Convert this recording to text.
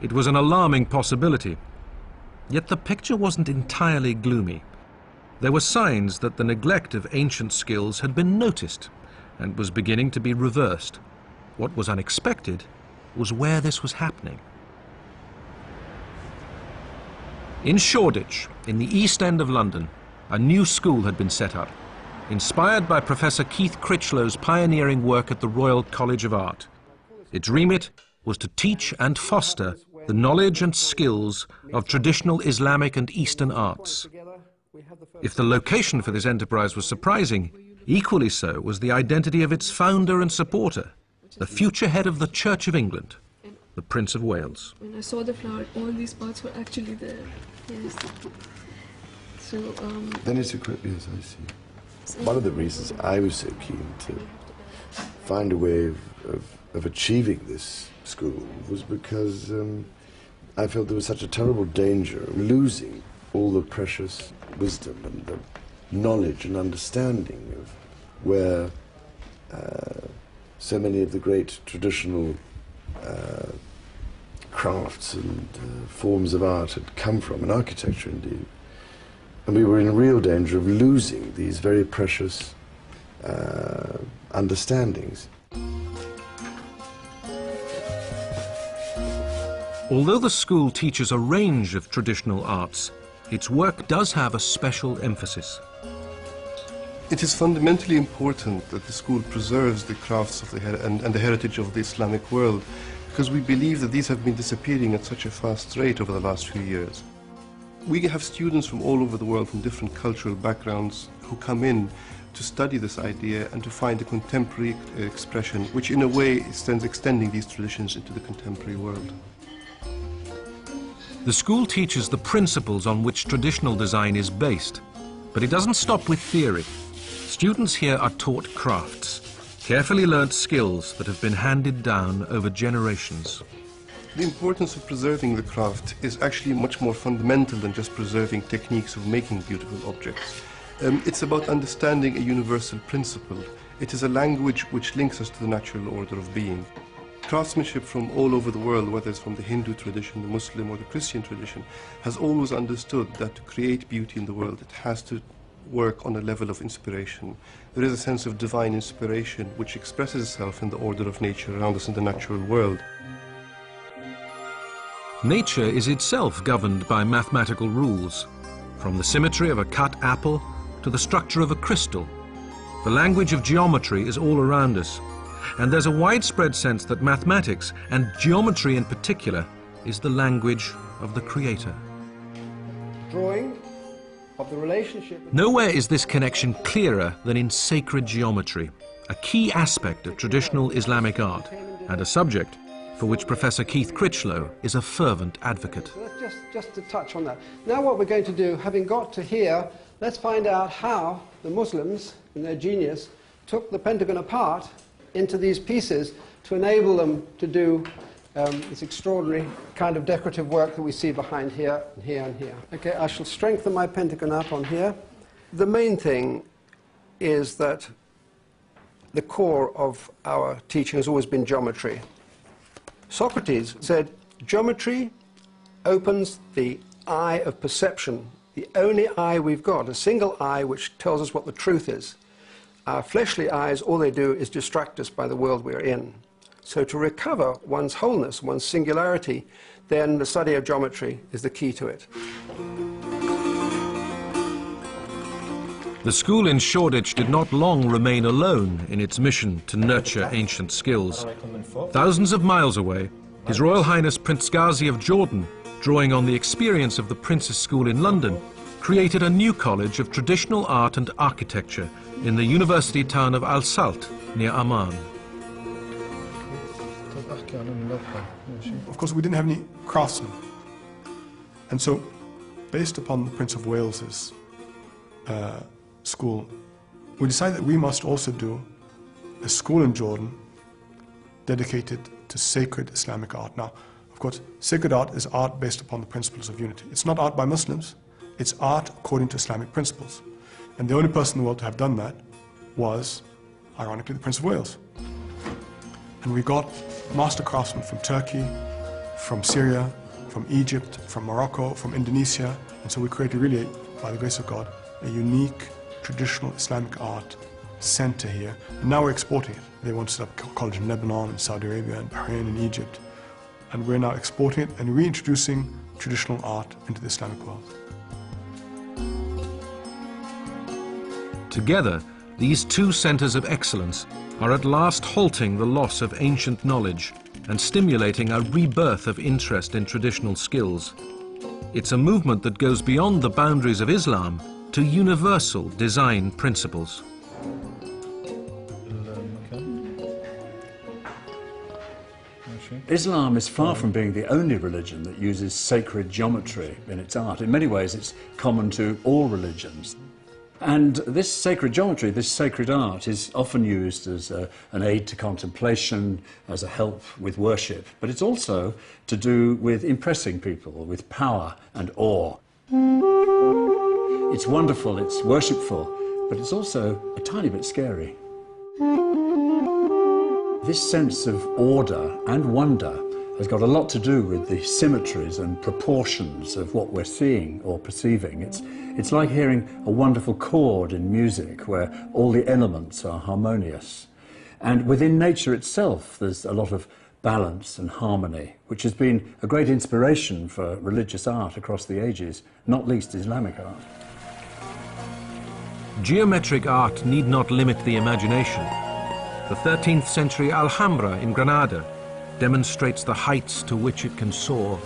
It was an alarming possibility. Yet the picture wasn't entirely gloomy. There were signs that the neglect of ancient skills had been noticed and was beginning to be reversed. What was unexpected was where this was happening. In Shoreditch, in the East End of London, a new school had been set up, inspired by Professor Keith Critchlow's pioneering work at the Royal College of Art. Its remit was to teach and foster the knowledge and skills of traditional Islamic and Eastern arts. If the location for this enterprise was surprising, equally so was the identity of its founder and supporter, the future head of the Church of England, the Prince of Wales. When I saw the flower, all these parts were actually there. Yes. So, Then it's equipped, yes, I see. One of the reasons I was so keen to find a way of achieving this school was because I felt there was such a terrible danger of losing all the precious wisdom and the knowledge and understanding of where so many of the great traditional crafts and forms of art had come from, and architecture indeed. And we were in real danger of losing these very precious understandings. Although the school teaches a range of traditional arts, its work does have a special emphasis. It is fundamentally important that the school preserves the crafts of and the heritage of the Islamic world, because we believe that these have been disappearing at such a fast rate over the last few years. We have students from all over the world, from different cultural backgrounds, who come in to study this idea and to find a contemporary expression, which in a way is extending these traditions into the contemporary world. The school teaches the principles on which traditional design is based, but it doesn't stop with theory. Students here are taught crafts, carefully learnt skills that have been handed down over generations. The importance of preserving the craft is actually much more fundamental than just preserving techniques of making beautiful objects. It's about understanding a universal principle. It is a language which links us to the natural order of being. Craftsmanship from all over the world, whether it's from the Hindu tradition, the Muslim or the Christian tradition, has always understood that to create beauty in the world, it has to work on a level of inspiration. There is a sense of divine inspiration which expresses itself in the order of nature around us in the natural world. Nature is itself governed by mathematical rules, from the symmetry of a cut apple to the structure of a crystal. The language of geometry is all around us, and there's a widespread sense that mathematics, and geometry in particular, is the language of the Creator. Drawing of the relationship. Nowhere is this connection clearer than in sacred geometry, a key aspect of traditional Islamic art, and a subject for which Professor Keith Critchlow is a fervent advocate. So let's just to touch on that. Now what we're going to do, having got to here, let's find out how the Muslims, in their genius, took the Pentagon apart into these pieces to enable them to do this extraordinary kind of decorative work that we see behind here and here and here. Okay, I shall strengthen my Pentagon up on here. The main thing is that the core of our teaching has always been geometry. Socrates said, geometry opens the eye of perception, the only eye we've got, a single eye which tells us what the truth is. Our fleshly eyes, all they do is distract us by the world we're in. So to recover one's wholeness, one's singularity, then the study of geometry is the key to it. The school in Shoreditch did not long remain alone in its mission to nurture ancient skills. Thousands of miles away, His Royal Highness Prince Ghazi of Jordan, drawing on the experience of the Prince's School in London, created a new college of traditional art and architecture in the university town of Al Salt, near Amman. Of course, we didn't have any craftsmen. And so, based upon the Prince of Wales's school, we decided that we must also do a school in Jordan dedicated to sacred Islamic art. Now, of course, sacred art is art based upon the principles of unity. It's not art by Muslims, it's art according to Islamic principles. And the only person in the world to have done that was, ironically, the Prince of Wales. And we got master craftsmen from Turkey, from Syria, from Egypt, from Morocco, from Indonesia. And so we created really, by the grace of God, a unique traditional Islamic art center here. And now we're exporting it. They want to set up a college in Lebanon, and Saudi Arabia, and Bahrain, and Egypt. And we're now exporting it and reintroducing traditional art into the Islamic world. Together, these two centers of excellence are at last halting the loss of ancient knowledge and stimulating a rebirth of interest in traditional skills. It's a movement that goes beyond the boundaries of Islam to universal design principles. Islam is far from being the only religion that uses sacred geometry in its art. In many ways, it's common to all religions. And this sacred geometry, this sacred art, is often used as an aid to contemplation, as a help with worship. But it's also to do with impressing people, with power and awe. It's wonderful, it's worshipful, but it's also a tiny bit scary. This sense of order and wonder has got a lot to do with the symmetries and proportions of what we're seeing or perceiving. It's like hearing a wonderful chord in music where all the elements are harmonious. And within nature itself, there's a lot of balance and harmony, which has been a great inspiration for religious art across the ages, not least Islamic art. Geometric art need not limit the imagination. The 13th century Alhambra in Granada demonstrates the heights to which it can soar.